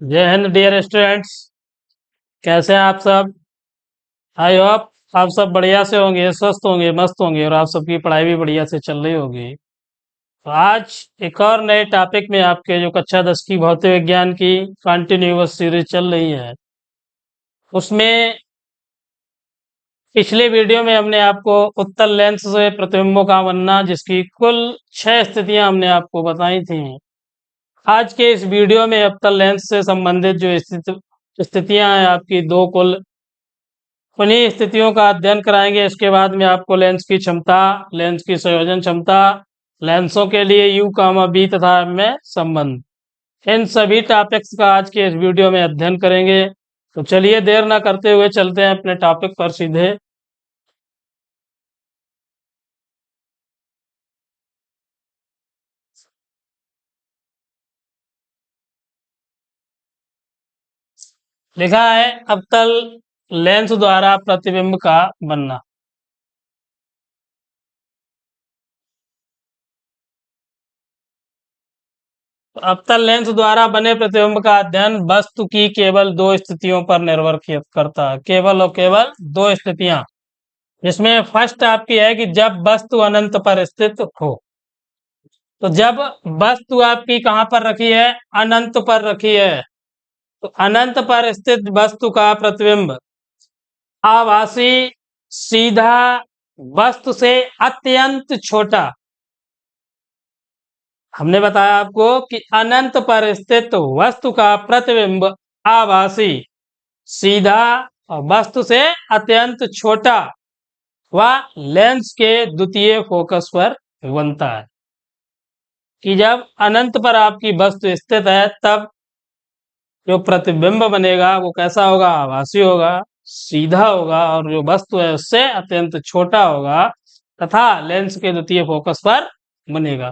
जय Hind dear students. कैसे हैं आप सब? आई होप आप सब बढ़िया से होंगे, स्वस्थ होंगे, मस्त होंगे और आप सबकी पढ़ाई भी बढ़िया से चल रही होगी। तो आज एक और नए टॉपिक में आपके जो कक्षा 10 की भौतिक विज्ञान की कंटिन्यूअस सीरीज चल रही है, उसमें पिछले वीडियो में हमने आपको उत्तल लेंस से प्रतिबिंबों का बनना, जिसकी कुल 6 स्थितियां हमने आपको बताई थी। आज के इस वीडियो में अवतल लेंस से संबंधित जो स्थितियां हैं आपकी, दो कुल, उन्हीं स्थितियों का अध्ययन कराएंगे। इसके बाद में आपको लेंस की क्षमता, लेंस की संयोजन क्षमता, लेंसों के लिए यू कामा बी तथा एम में संबंध, इन सभी टॉपिक्स का आज के इस वीडियो में अध्ययन करेंगे। तो चलिए देर ना करते हुए चलते हैं अपने टॉपिक पर सीधे। लिखा है अवतल लेंस द्वारा प्रतिबिंब का बनना। तो अवतल लेंस द्वारा बने प्रतिबिंब का अध्ययन वस्तु की केवल दो स्थितियों पर निर्भर करता है, केवल और केवल दो स्थितियां, जिसमें फर्स्ट आपकी है कि जब वस्तु अनंत पर स्थित हो। तो जब वस्तु आपकी कहां पर रखी है? अनंत पर रखी है। तो अनंत पर स्थित वस्तु का प्रतिबिंब आभासी, सीधा, वस्तु से अत्यंत छोटा। हमने बताया आपको कि अनंत पर स्थित वस्तु का प्रतिबिंब आभासी, सीधा और वस्तु से अत्यंत छोटा व लेंस के द्वितीय फोकस पर बनता है। कि जब अनंत पर आपकी वस्तु स्थित है, तब जो प्रतिबिंब बनेगा वो कैसा होगा? आभासी होगा, सीधा होगा और जो वस्तु है उससे अत्यंत छोटा होगा तथा लेंस के द्वितीय फोकस पर बनेगा।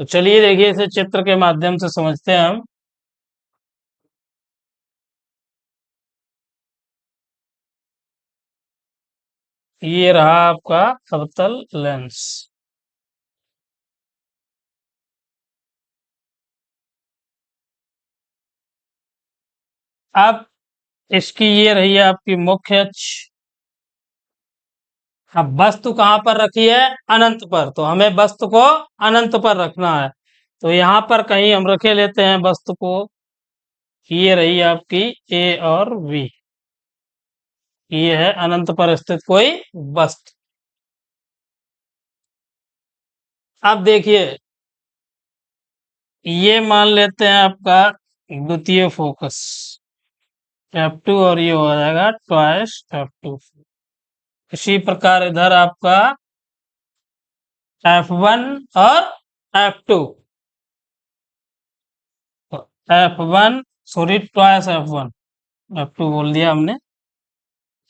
तो चलिए देखिए, इसे चित्र के माध्यम से समझते हैं हम। ये रहा आपका अवतल लेंस। अब इसकी ये रही है आपकी मुख्य अक्ष। अब वस्तु कहां पर रखी है? अनंत पर। तो हमें वस्तु को अनंत पर रखना है। तो यहां पर कहीं हम रखे लेते हैं वस्तु को। ये रही आपकी ए और बी। ये है अनंत पर स्थित कोई वस्तु। अब देखिए, ये मान लेते हैं आपका द्वितीय फोकस F2 और ये हो जाएगा ट्वाइस F2। इसी प्रकार इधर आपका F1 और F2, F1 sorry twice F1, F2 बोल दिया हमने।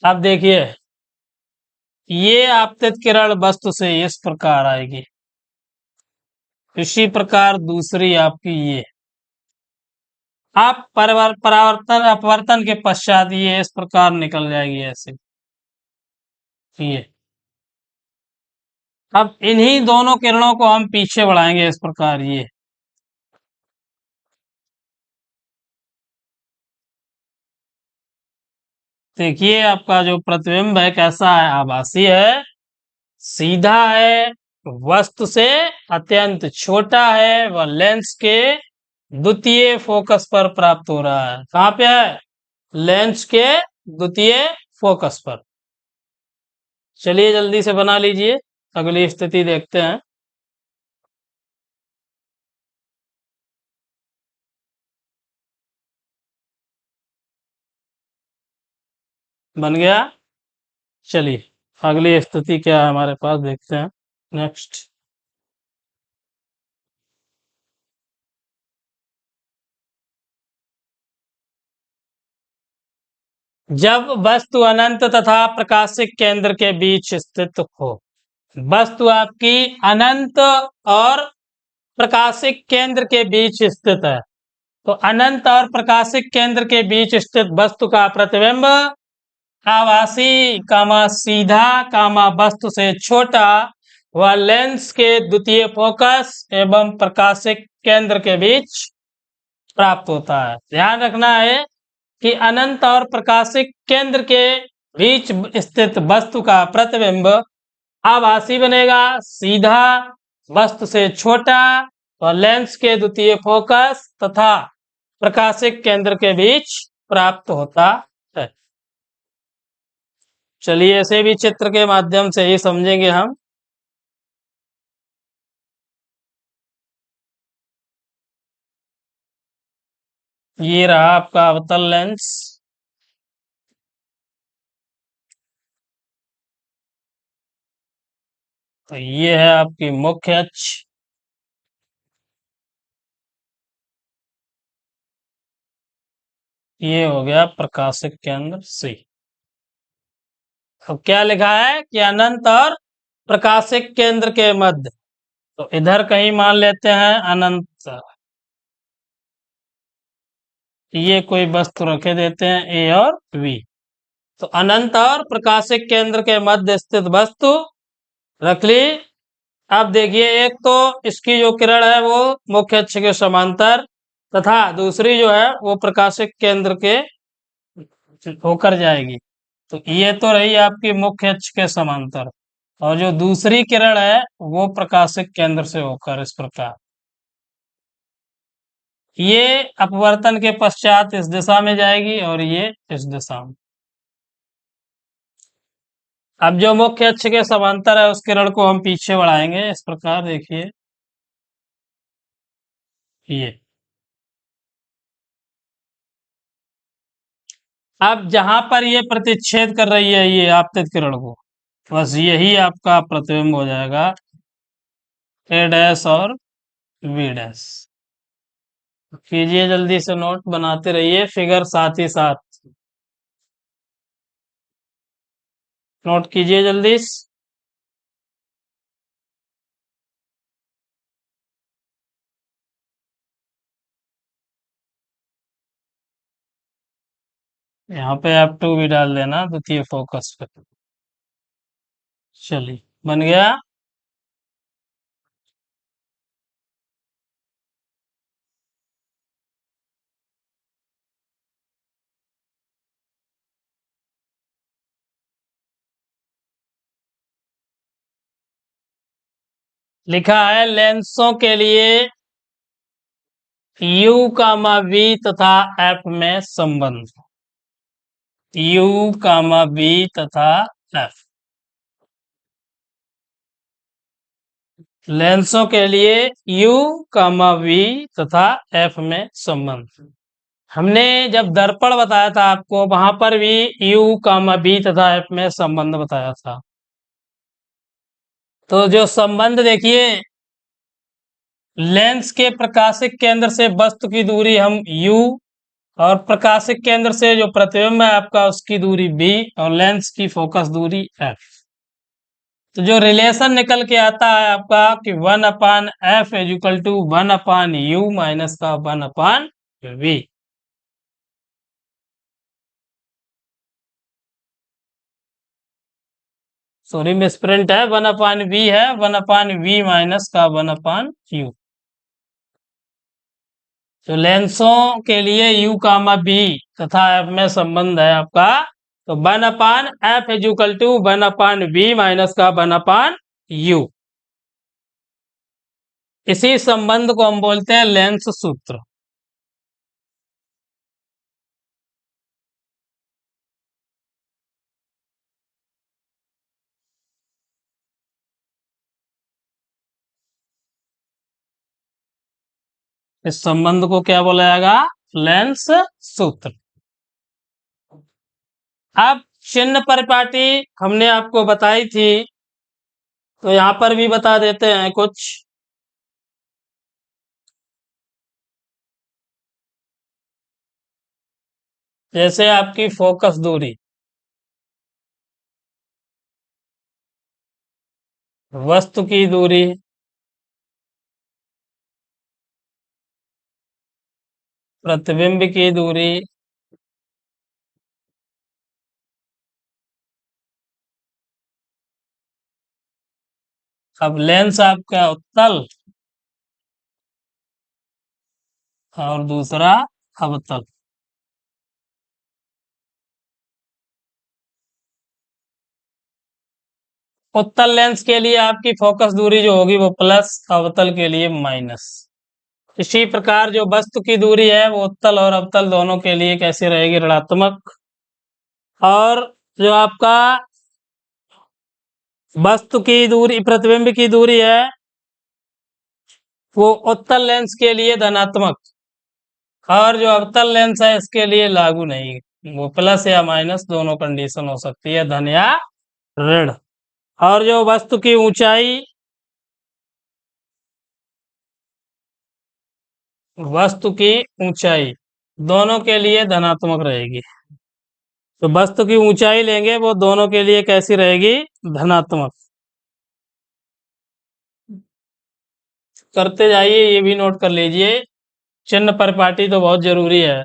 अब देखिए, ये आपतित किरण वस्तु से इस प्रकार आएगी। इसी प्रकार दूसरी आपकी ये, आप परावर्तन अपवर्तन के पश्चात ये इस प्रकार निकल जाएगी ऐसे। ये अब इन्हीं दोनों किरणों को हम पीछे बढ़ाएंगे इस प्रकार। ये देखिए, आपका जो प्रतिबिंब है कैसा है? आभासी है, सीधा है, वस्तु से अत्यंत छोटा है व लेंस के द्वितीय फोकस पर प्राप्त हो रहा है। कहाँ पे है? लेंस के द्वितीय फोकस पर। चलिए जल्दी से बना लीजिए, अगली स्थिति देखते हैं। बन गया। चलिए अगली स्थिति क्या है हमारे पास, देखते हैं। नेक्स्ट, जब वस्तु अनंत तथा प्रकाशिक केंद्र के बीच स्थित हो। वस्तु आपकी अनंत और प्रकाशिक केंद्र के बीच स्थित है। तो अनंत और प्रकाशिक केंद्र के बीच स्थित वस्तु का प्रतिबिंब आभासी कामा सीधा कामा वस्तु से छोटा व लेंस के द्वितीय फोकस एवं प्रकाशिक केंद्र के बीच प्राप्त होता है। ध्यान रखना है कि अनंत और प्रकाशिक केंद्र के बीच स्थित वस्तु का प्रतिबिंब आभासी बनेगा, सीधा, वस्तु से छोटा और लेंस के द्वितीय फोकस तथा प्रकाशिक केंद्र के बीच प्राप्त होता है। चलिए ऐसे भी चित्र के माध्यम से ही समझेंगे हम। ये रहा आपका अवतल लेंस, तो ये है आपकी मुख्य अक्ष, ये हो गया प्रकाशिक केंद्र सी। अब क्या लिखा है कि अनंत और प्रकाशिक केंद्र के मध्य, तो इधर कहीं मान लेते हैं अनंत, ये कोई वस्तु रखे देते हैं ए और बी। तो अनंत और प्रकाशिक केंद्र के मध्य स्थित वस्तु रख ली। अब देखिए, एक तो इसकी जो किरण है वो मुख्य अक्ष के समांतर तथा दूसरी जो है वो प्रकाशिक केंद्र के होकर जाएगी। तो ये तो रही आपकी मुख्य अक्ष के समांतर, और जो दूसरी किरण है वो प्रकाशिक केंद्र से होकर इस प्रकार, ये अपवर्तन के पश्चात इस दिशा में जाएगी और ये इस दिशा में। अब जो मुख्य अक्ष के समांतर है उस किरण को हम पीछे बढ़ाएंगे इस प्रकार, देखिए ये। अब जहां पर ये प्रतिच्छेद कर रही है ये आपतित किरण को, बस यही आपका प्रतिबिंब हो जाएगा ए डैश और बी डैश। कीजिए जल्दी से, नोट बनाते रहिए, फिगर साथ ही साथ नोट कीजिए जल्दी यहाँ पे F2 भी डाल देना द्वितीय फोकस पे। चलिए बन गया। लिखा है लेंसों के लिए U कामा V तथा F में संबंध, U कामा V तथा F। लेंसों के लिए U कामा V तथा F में संबंध। हमने जब दर्पण बताया था आपको, वहां पर भी U कामा V तथा F में संबंध बताया था। तो जो संबंध देखिए, लेंस के प्रकाशिक केंद्र से वस्तु की दूरी हम U, और प्रकाशिक केंद्र से जो प्रतिबिंब है आपका उसकी दूरी B, और लेंस की फोकस दूरी F। तो जो रिलेशन निकल के आता है आपका कि 1/f is equal to 1/u minus का 1/v। सॉरी मिसप्रिंट है, 1/v है, 1/v माइनस का 1/u। तो लेंसों के लिए u कामा b तथा f में संबंध है आपका, तो 1/f is equal to 1/v minus का 1/u। इसी संबंध को हम बोलते हैं लेंस सूत्र। इस संबंध को क्या बोला जाएगा? लेंस सूत्र। अब चिन्ह परिपाटी हमने आपको बताई थी, तो यहां पर भी बता देते हैं कुछ। जैसे आपकी फोकस दूरी, वस्तु की दूरी, प्रतिबिंब की दूरी, अब लेंस आपका उत्तल और दूसरा अवतल। उत्तल लेंस के लिए आपकी फोकस दूरी जो होगी वो प्लस, अवतल के लिए माइनस। इसी प्रकार जो वस्तु की दूरी है वो उत्तल और अवतल दोनों के लिए कैसी रहेगी, ऋणात्मक। और जो आपका वस्तु की दूरी, प्रतिबिंब की दूरी है वो उत्तल लेंस के लिए धनात्मक, और जो अवतल लेंस है इसके लिए लागू नहीं, वो प्लस या माइनस दोनों कंडीशन हो सकती है, धन या ऋण। और जो वस्तु की ऊंचाई, वस्तु की ऊंचाई दोनों के लिए धनात्मक रहेगी। तो वस्तु की ऊंचाई लेंगे वो दोनों के लिए कैसी रहेगी, धनात्मक। करते जाइए, ये भी नोट कर लीजिए, चिन्ह परिपाटी तो बहुत जरूरी है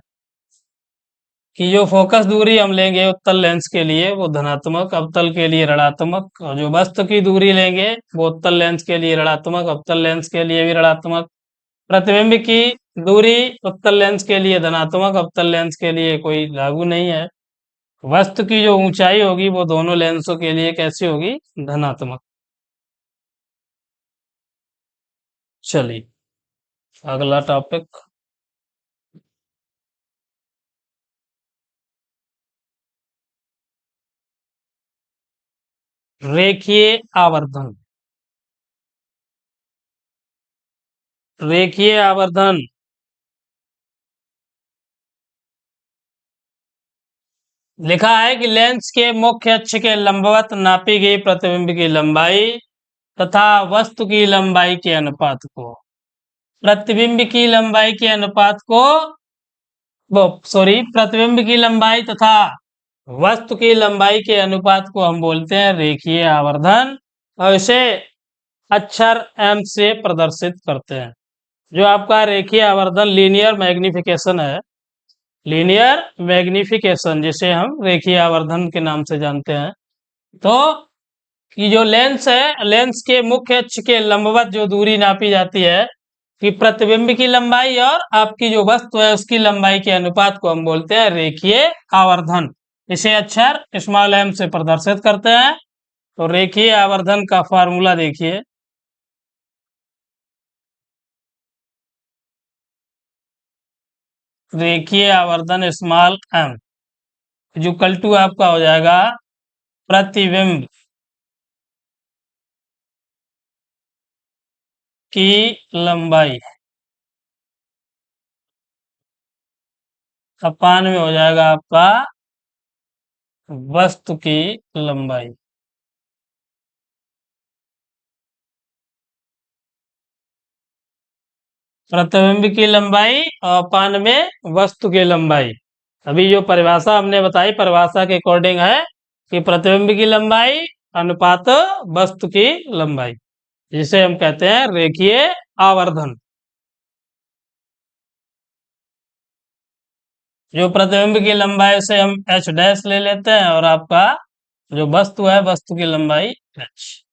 कि जो फोकस दूरी हम लेंगे उत्तल लेंस के लिए वो धनात्मक, अवतल के लिए ऋणात्मक, और जो वस्तु की दूरी लेंगे वो उत्तल लेंस के लिए ऋणात्मक, अवतल लेंस के लिए भी ऋणात्मक। प्रतिबिंब की दूरी उत्तल लेंस के लिए धनात्मक, अवतल लेंस के लिए कोई लागू नहीं है। वस्तु की जो ऊंचाई होगी वो दोनों लेंसों के लिए कैसी होगी, धनात्मक। चलिए अगला टॉपिक। रेखीय आवर्धन। रेखीय आवर्धन लिखा है कि लेंस के मुख्य अक्ष के लंबवत नापी गई प्रतिबिंब की लंबाई तथा वस्तु की लंबाई के अनुपात को, प्रतिबिंब की लंबाई के अनुपात को, वो सॉरी, प्रतिबिंब की लंबाई तथा वस्तु की लंबाई के अनुपात को हम बोलते हैं रेखीय आवर्धन, और इसे अक्षर एम से प्रदर्शित करते हैं। जो आपका रेखीय आवर्धन लीनियर मैग्निफिकेशन है, लीनियर मैग्निफिकेशन जिसे हम रेखीय आवर्धन के नाम से जानते हैं, तो कि जो लेंस है, लेंस के मुख्य अक्ष के लंबवत जो दूरी नापी जाती है कि प्रतिबिंब की लंबाई और आपकी जो वस्तु है उसकी लंबाई के अनुपात को हम बोलते हैं रेखीय आवर्धन। इसे अक्षर स्मॉल एम से प्रदर्शित करते हैं। तो रेखीय आवर्धन का फार्मूला देखिए, रेखीय आवर्धन स्मॉल एम जो कल टू आपका हो जाएगा प्रतिबिंब की लंबाई अपान में हो जाएगा आपका वस्तु की लंबाई। प्रतिबिंब की लंबाई और अपान में वस्तु की लंबाई। अभी जो परिभाषा हमने बताई, परिभाषा के अकॉर्डिंग है कि प्रतिबिंब की लंबाई अनुपात वस्तु की लंबाई, जिसे हम कहते हैं रेखीय आवर्धन। जो प्रतिबिंब की लंबाई से हम एच डैश ले लेते हैं और आपका जो वस्तु है वस्तु की लंबाई एच।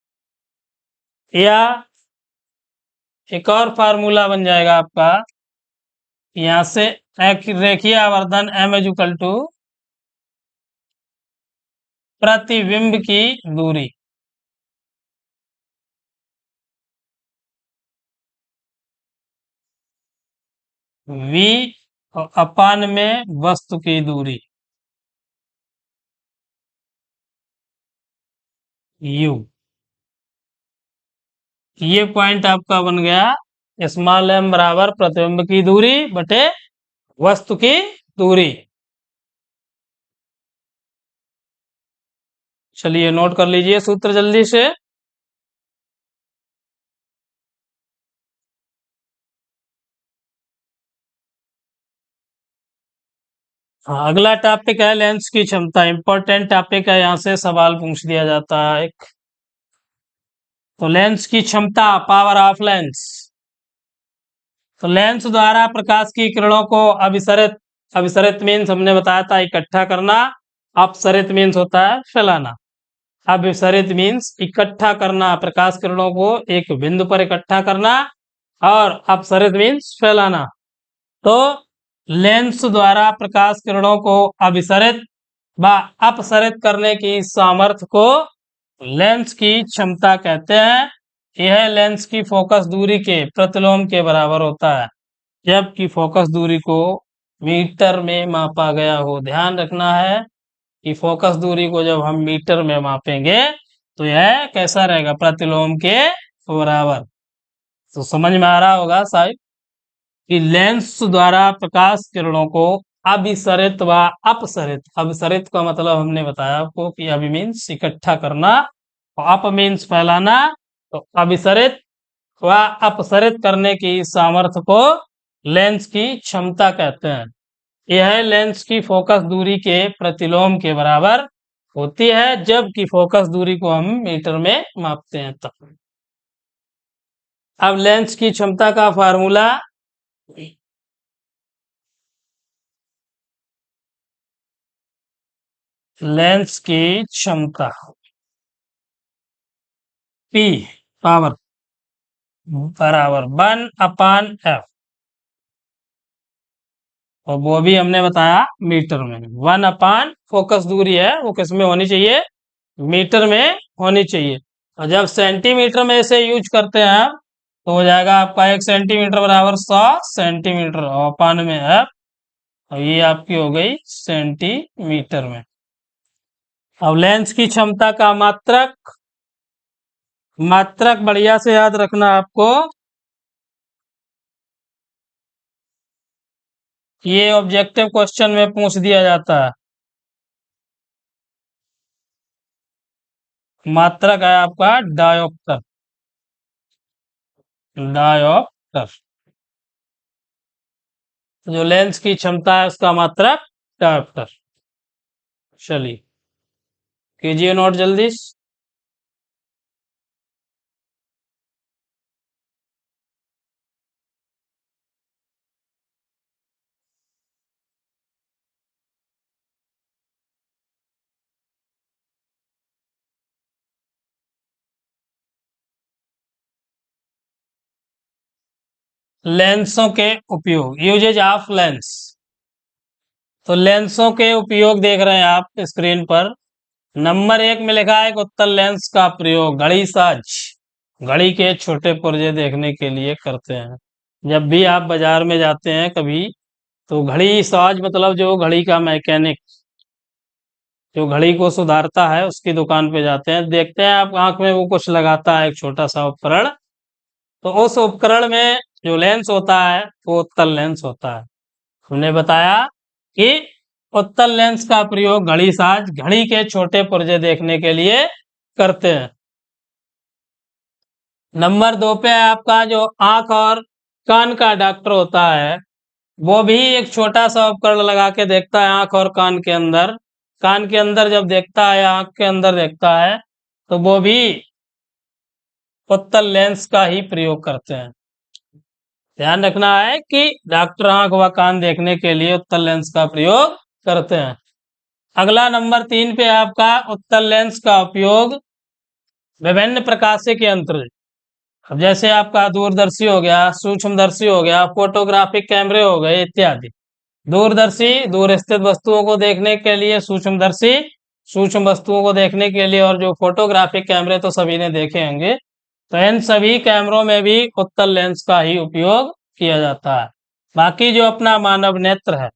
या एक और फार्मूला बन जाएगा आपका यहां से, रेखीय आवर्धन एम इज इक्वल टू प्रतिबिंब की दूरी v और अपान में वस्तु की दूरी u। ये पॉइंट आपका बन गया स्मॉल एम बराबर प्रतिबिंब की दूरी बटे वस्तु की दूरी। चलिए नोट कर लीजिए सूत्र जल्दी से। हाँ, अगला टॉपिक है लेंस की क्षमता। इंपॉर्टेंट टॉपिक है, यहाँ से सवाल पूछ दिया जाता है एक। तो लेंस की क्षमता, पावर ऑफ लेंस। तो लेंस द्वारा प्रकाश की किरणों को अभिसरित, अभिसरित मीन्स हमने बताया था इकट्ठा करना, अपसरित मीन्स होता है फैलाना। अभिसरित मीन्स इकट्ठा करना, प्रकाश किरणों को एक बिंदु पर इकट्ठा करना, और अपसरित मीन्स फैलाना। तो लेंस द्वारा प्रकाश किरणों को अभिसरित व अपसरित करने की सामर्थ्य को लेंस की क्षमता कहते हैं। यह लेंस की फोकस दूरी के प्रतिलोम के बराबर होता है, जबकि फोकस दूरी को मीटर में मापा गया हो। ध्यान रखना है कि फोकस दूरी को जब हम मीटर में मापेंगे तो यह कैसा रहेगा, प्रतिलोम के बराबर। तो समझ में आ रहा होगा शायद कि लेंस द्वारा प्रकाश किरणों को अभिसरित व अपसरित, अभिसरित का मतलब हमने बताया आपको कि अभि मीन्स इकट्ठा करना और अप मीन्स फैलाना, तो अभिसरित व अपसरित करने की सामर्थ्य को लेंस की क्षमता कहते हैं। यह लेंस की फोकस दूरी के प्रतिलोम के बराबर होती है, जबकि फोकस दूरी को हम मीटर में मापते हैं तब। अब लेंस की क्षमता का फार्मूला, लेंस की क्षमता P पावर बराबर 1/f, और वो भी हमने बताया मीटर में। 1/, फोकस दूरी है वो किस में होनी चाहिए, मीटर में होनी चाहिए। और जब सेंटीमीटर में इसे यूज करते हैं आप, तो हो जाएगा आपका 1 सेंटीमीटर बराबर 100 सेंटीमीटर, और अपान में एफ, और ये आपकी हो गई सेंटीमीटर में। अब लेंस की क्षमता का मात्रक, मात्रक बढ़िया से याद रखना आपको, ये ऑब्जेक्टिव क्वेश्चन में पूछ दिया जाता है। मात्रक है आपका डायोप्टर, डायोप्टर। जो लेंस की क्षमता है उसका मात्रक डायोप्टर। चलिए कीजिए नोट जल्दी। लेंसों के उपयोग, यूजेज ऑफ लेंस। तो लेंसों के उपयोग देख रहे हैं आप स्क्रीन पर। नंबर 1 में लिखा है कि उत्तल लेंस का प्रयोग घड़ी साज, घड़ी के छोटे पुर्जे देखने के लिए करते हैं। जब भी आप बाजार में जाते हैं कभी, तो घड़ी साज मतलब जो घड़ी का मैकेनिक, जो घड़ी को सुधारता है, उसकी दुकान पे जाते हैं, देखते हैं आप आंख में वो कुछ लगाता है एक छोटा सा उपकरण, तो उस उपकरण में जो लेंस होता है वो उत्तल लेंस होता है। हमने बताया कि उत्तल लेंस का प्रयोग घड़ी साज, घड़ी के छोटे पुर्जे देखने के लिए करते हैं। नंबर 2 पे आपका जो आंख और कान का डॉक्टर होता है, वो भी एक छोटा सा उपकरण लगा के देखता है आंख और कान के अंदर। कान के अंदर जब देखता है, आंख के अंदर देखता है, तो वो भी उत्तल लेंस का ही प्रयोग करते हैं। ध्यान रखना है कि डॉक्टर आंख व कान देखने के लिए उत्तल लेंस का प्रयोग करते हैं। अगला नंबर 3 पे आपका उत्तल लेंस का उपयोग विभिन्न प्रकाशिक यंत्र, अब जैसे आपका दूरदर्शी हो गया, सूक्ष्मदर्शी हो गया, फोटोग्राफिक कैमरे हो गए इत्यादि। दूरदर्शी दूर स्थित वस्तुओं को देखने के लिए, सूक्ष्मदर्शी सूक्ष्म वस्तुओं को देखने के लिए, और जो फोटोग्राफिक कैमरे तो सभी ने देखे होंगे। तो इन सभी कैमरों में भी उत्तल लेंस का ही उपयोग किया जाता है। बाकी जो अपना मानव नेत्र है,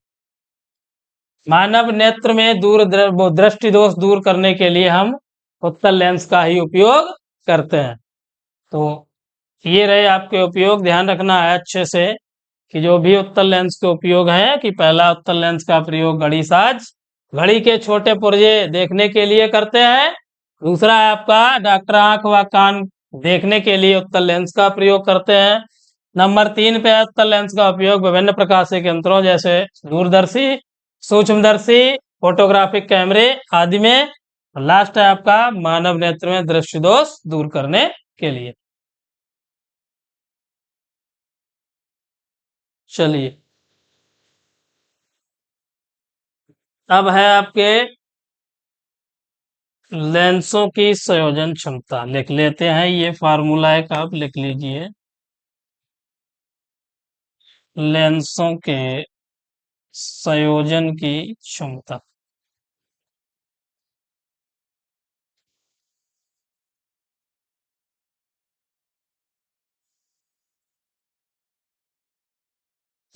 मानव नेत्र में दृष्टि दोष दूर करने के लिए हम उत्तल लेंस का ही उपयोग करते हैं। तो ये रहे आपके उपयोग। ध्यान रखना है अच्छे से कि जो भी उत्तल लेंस के उपयोग है, कि पहला उत्तल लेंस का प्रयोग घड़ी साज, घड़ी के छोटे पुर्जे देखने के लिए करते हैं। दूसरा है आपका डॉक्टर आंख व कान देखने के लिए उत्तल लेंस का प्रयोग करते हैं। नंबर 3 पे उत्तल लेंस का उपयोग विभिन्न प्रकाशिक यंत्रों जैसे दूरदर्शी, सूक्ष्मदर्शी, फोटोग्राफिक कैमरे आदि में। लास्ट है आपका मानव नेत्र में दृष्टि दोष दूर करने के लिए। चलिए अब है आपके लेंसों की संयोजन क्षमता। लिख लेते हैं, ये फार्मूला एक आप लिख लीजिए। लेंसों के संयोजन की क्षमता।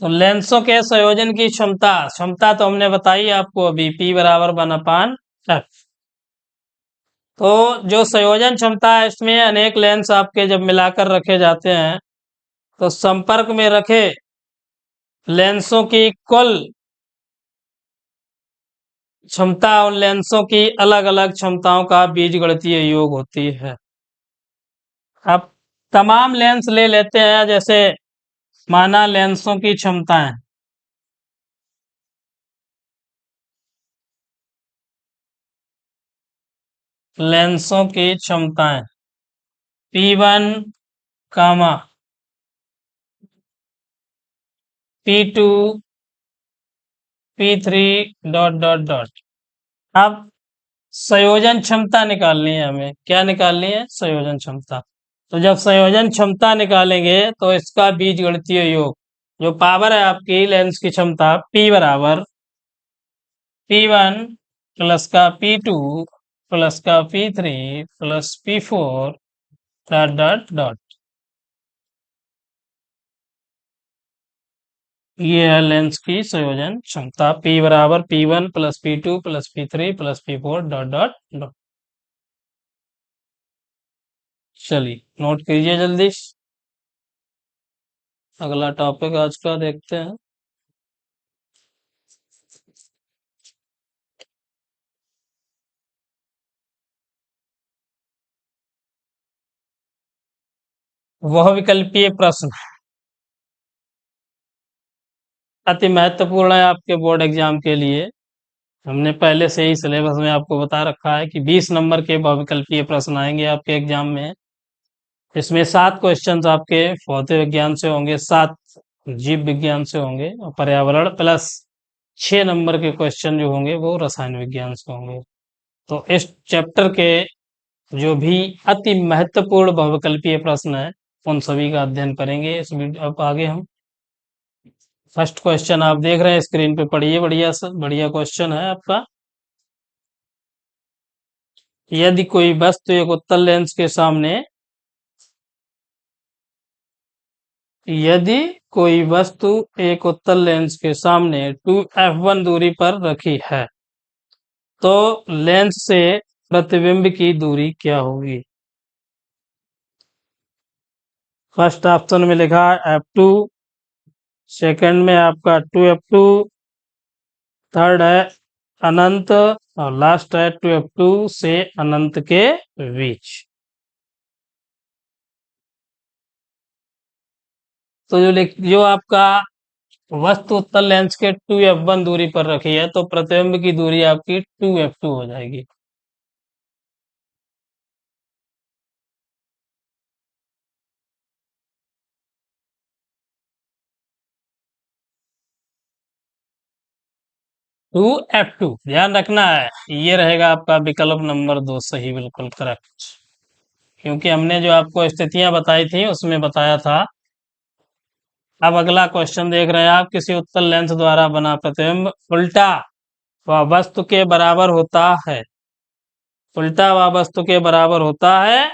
तो लेंसों के संयोजन की क्षमता, क्षमता तो हमने बताई आपको अभी, P बराबर 1/f। तो जो संयोजन क्षमता है इसमें अनेक लेंस आपके जब मिलाकर रखे जाते हैं तो संपर्क में रखे लेंसों की कुल क्षमता उन लेंसों की अलग अलग क्षमताओं का बीजगणितीय योग होती है। अब तमाम लेंस ले लेते हैं, जैसे माना लेंसों की क्षमताएं, लेंसों की क्षमताएं P1 कामा P2 P3 dot dot dot. अब संयोजन क्षमता निकालनी है हमें, क्या निकालनी है? संयोजन क्षमता। तो जब संयोजन क्षमता निकालेंगे तो इसका बीजगणितीय योग, जो पावर है आपकी लेंस की क्षमता, P बराबर P1 प्लस का P2 प्लस का P3 plus P4 dot dot dot. ये है लेंस की संयोजन क्षमता, P बराबर P1 plus P2 plus P3 plus P4 dot dot dot. चलिए नोट कीजिए जल्दी। अगला टॉपिक आज का देखते हैं। वह विकल्पीय प्रश्न अति महत्वपूर्ण है आपके बोर्ड एग्जाम के लिए। हमने पहले से ही सिलेबस में आपको बता रखा है कि 20 नंबर के बहुविकल्पीय प्रश्न आएंगे आपके एग्जाम में। इसमें 7 क्वेश्चंस आपके भौतिक विज्ञान से होंगे, 7 जीव विज्ञान से होंगे और पर्यावरण प्लस 6 नंबर के क्वेश्चन जो होंगे वो रसायन विज्ञान से होंगे। तो इस चैप्टर के जो भी अति महत्वपूर्ण बहुविकल्पीय प्रश्न है उन सभी का अध्ययन करेंगे इस वीडियो। अब आगे हम फर्स्ट क्वेश्चन आप देख रहे हैं स्क्रीन पे, पढ़िए, बढ़िया क्वेश्चन है आपका। यदि कोई वस्तु एक उत्तल लेंस के सामने, यदि कोई वस्तु एक उत्तल लेंस के सामने 2f1 दूरी पर रखी है तो लेंस से प्रतिबिंब की दूरी क्या होगी? फर्स्ट ऑप्शन में लिखा है f2, सेकंड में आपका 2f2, थर्ड है अनंत और लास्ट है 2f2 से अनंत के बीच। तो जो आपका वस्तु उत्तल लेंस के 2f1 दूरी पर रखी है तो प्रतिबिंब की दूरी आपकी 2f2 हो जाएगी। टू एफ टू ध्यान रखना है, ये रहेगा आपका विकल्प नंबर 2 सही, बिल्कुल करेक्ट। क्योंकि हमने जो आपको स्थितियां बताई थी उसमें बताया था। अब अगला क्वेश्चन देख रहे हैं आप, किसी उत्तल लेंस द्वारा बना प्रतिबिंब उल्टा व वस्तु के बराबर होता है, उल्टा व वस्तु के बराबर होता है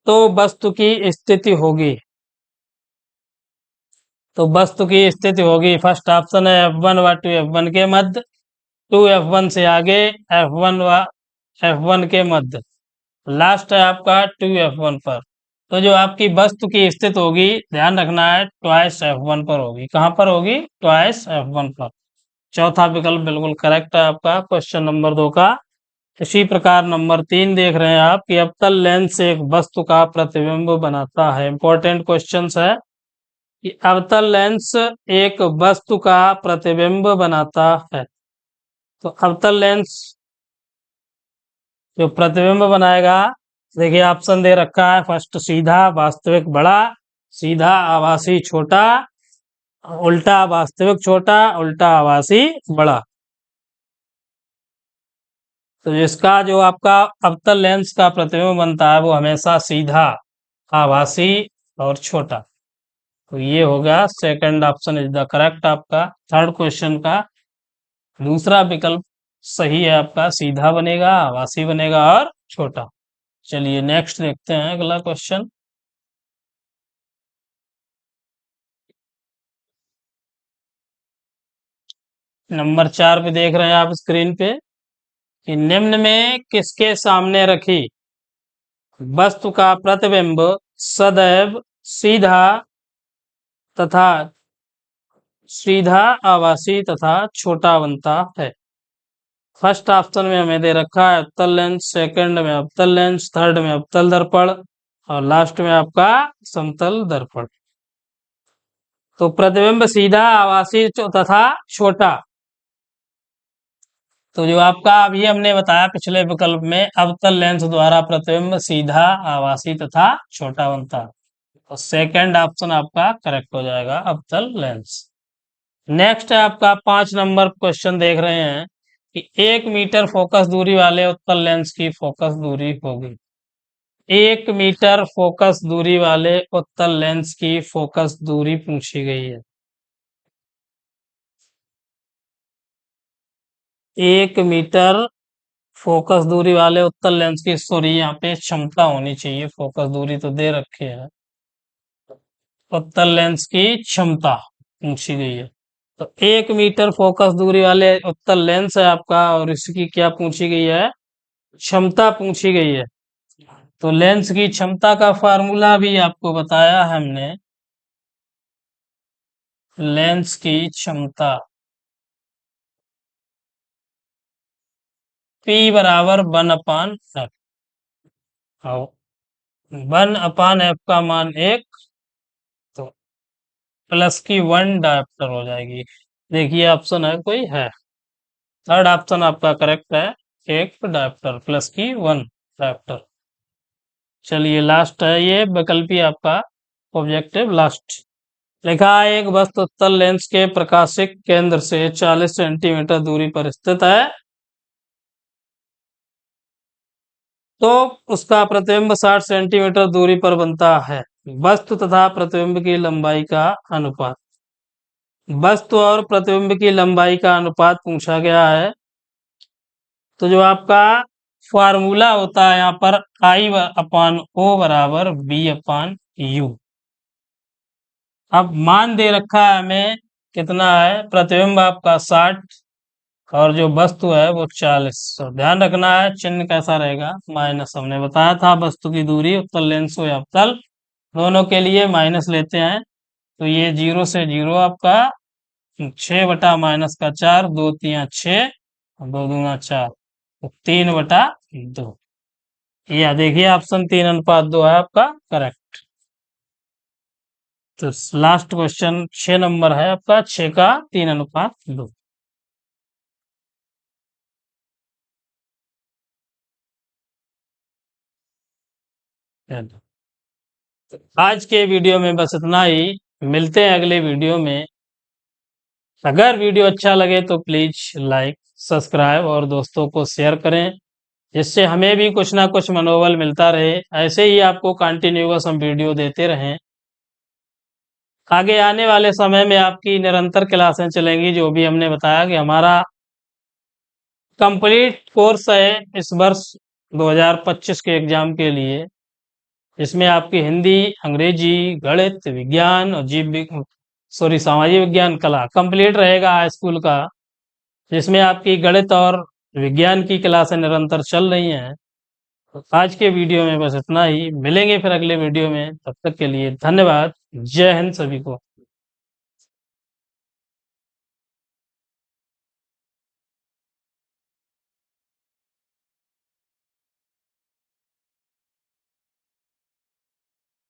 तो वस्तु की स्थिति होगी, तो वस्तु की स्थिति होगी। फर्स्ट ऑप्शन है F1 व 2f1 के मध्य, 2f1 से आगे F1 व F1 के मध्य, लास्ट है आपका 2f1 पर। तो जो आपकी वस्तु की स्थिति होगी, ध्यान रखना है, ट्वाइस F1 पर होगी। कहां पर होगी? ट्वाइस F1 पर। चौथा विकल्प बिल्कुल करेक्ट है आपका क्वेश्चन नंबर 2 का। इसी प्रकार नंबर 3 देख रहे हैं आप कि अवतल लेंस से एक वस्तु का प्रतिबिंब बनाता है। इंपॉर्टेंट क्वेश्चन है कि अवतल लेंस एक वस्तु का प्रतिबिंब बनाता है। तो अवतल लेंस जो प्रतिबिंब बनाएगा, देखिए ऑप्शन दे रखा है, फर्स्ट सीधा वास्तविक बड़ा, सीधा आभासी छोटा, उल्टा वास्तविक छोटा, उल्टा आभासी बड़ा। तो इसका जो आपका अवतल लेंस का प्रतिबिंब बनता है वो हमेशा सीधा, आभासी और छोटा। तो ये होगा second option is the correct आपका। थर्ड क्वेश्चन का दूसरा विकल्प सही है आपका, सीधा बनेगा, आवासी बनेगा और छोटा। चलिए नेक्स्ट देखते हैं अगला क्वेश्चन। नंबर 4 पे देख रहे हैं आप स्क्रीन पे कि निम्न में किसके सामने रखी वस्तु का प्रतिबिंब सदैव सीधा तथा सीधा, आवासी तथा छोटा बनता है। फर्स्ट ऑप्शन में हमें दे रखा है अवतल लेंस, सेकंड में अवतल लेंस, थर्ड में अवतल दर्पण और लास्ट में आपका समतल दर्पण। तो प्रतिबिंब सीधा, आवासी तथा छोटा, तो जो आपका अभी हमने बताया पिछले विकल्प में अवतल लेंस द्वारा प्रतिबिंब सीधा, आवासी तथा छोटा बनता है। तो सेकंड ऑप्शन आपका करेक्ट हो जाएगा, अवतल लेंस। नेक्स्ट है आपका 5 नंबर क्वेश्चन देख रहे हैं कि 1 मीटर फोकस दूरी वाले उत्तल लेंस की फोकस दूरी होगी। 1 मीटर फोकस दूरी वाले उत्तल लेंस की फोकस दूरी पूछी गई है। 1 मीटर फोकस दूरी वाले उत्तल लेंस की, सॉरी यहाँ पे क्षमता होनी चाहिए, फोकस दूरी तो दे रखे है। उत्तल लेंस की क्षमता पूछी गई है। तो 1 मीटर फोकस दूरी वाले उत्तल लेंस है आपका और इसकी क्या पूछी गई है, क्षमता पूछी गई है। तो लेंस की क्षमता का फार्मूला भी आपको बताया हमने। लेंस की क्षमता P बराबर 1/f। और 1/f का मान 1, तो प्लस की 1 डायप्टर हो जाएगी। देखिए ऑप्शन है कोई है, थर्ड ऑप्शन आपका करेक्ट है, 1 डायप्टर प्लस की 1 डायप्टर। चलिए लास्ट है ये वैकल्पी आपका ऑब्जेक्टिव लास्ट। लिखा है एक वस्तु उत्तल लेंस के प्रकाशिक केंद्र से 40 सेंटीमीटर दूरी पर स्थित है, तो उसका प्रतिबिंब 60 सेंटीमीटर दूरी पर बनता है। वस्तु तथा प्रतिबिंब की लंबाई का अनुपात। वस्तु और प्रतिबिंब की लंबाई का अनुपात पूछा गया है। तो जो आपका फार्मूला होता है यहाँ पर I/O बराबर B/U। अब मान दे रखा है हमें कितना है, प्रतिबिंब आपका 60 और जो वस्तु है वो 40। तो ध्यान रखना है चिन्ह कैसा रहेगा, माइनस। हमने बताया था वस्तु की दूरी उत्तल लेंस हो या अवतल दोनों के लिए माइनस लेते हैं। तो ये 0 से 0 आपका 6/-4, 2 3 6, 2 दूना 4, तो 3/2। या देखिए ऑप्शन 3:2 है आपका करेक्ट। तो लास्ट क्वेश्चन 6 नंबर है आपका, 6 का 3:2। आज के वीडियो में बस इतना ही, मिलते हैं अगले वीडियो में। अगर वीडियो अच्छा लगे तो प्लीज लाइक, सब्सक्राइब और दोस्तों को शेयर करें, जिससे हमें भी कुछ ना कुछ मनोबल मिलता रहे। ऐसे ही आपको कंटिन्यूअस हम वीडियो देते रहें। आगे आने वाले समय में आपकी निरंतर क्लासें चलेंगी, जो भी हमने बताया कि हमारा कंप्लीट कोर्स है इस वर्ष 2025 के एग्जाम के लिए। इसमें आपकी हिंदी, अंग्रेजी, गणित, विज्ञान और सामाजिक विज्ञान, कला कंप्लीट रहेगा हाई स्कूल का, जिसमें आपकी गणित और विज्ञान की क्लासें निरंतर चल रही हैं। तो आज के वीडियो में बस इतना ही, मिलेंगे फिर अगले वीडियो में, तब तक के लिए धन्यवाद। जय हिंद सभी को।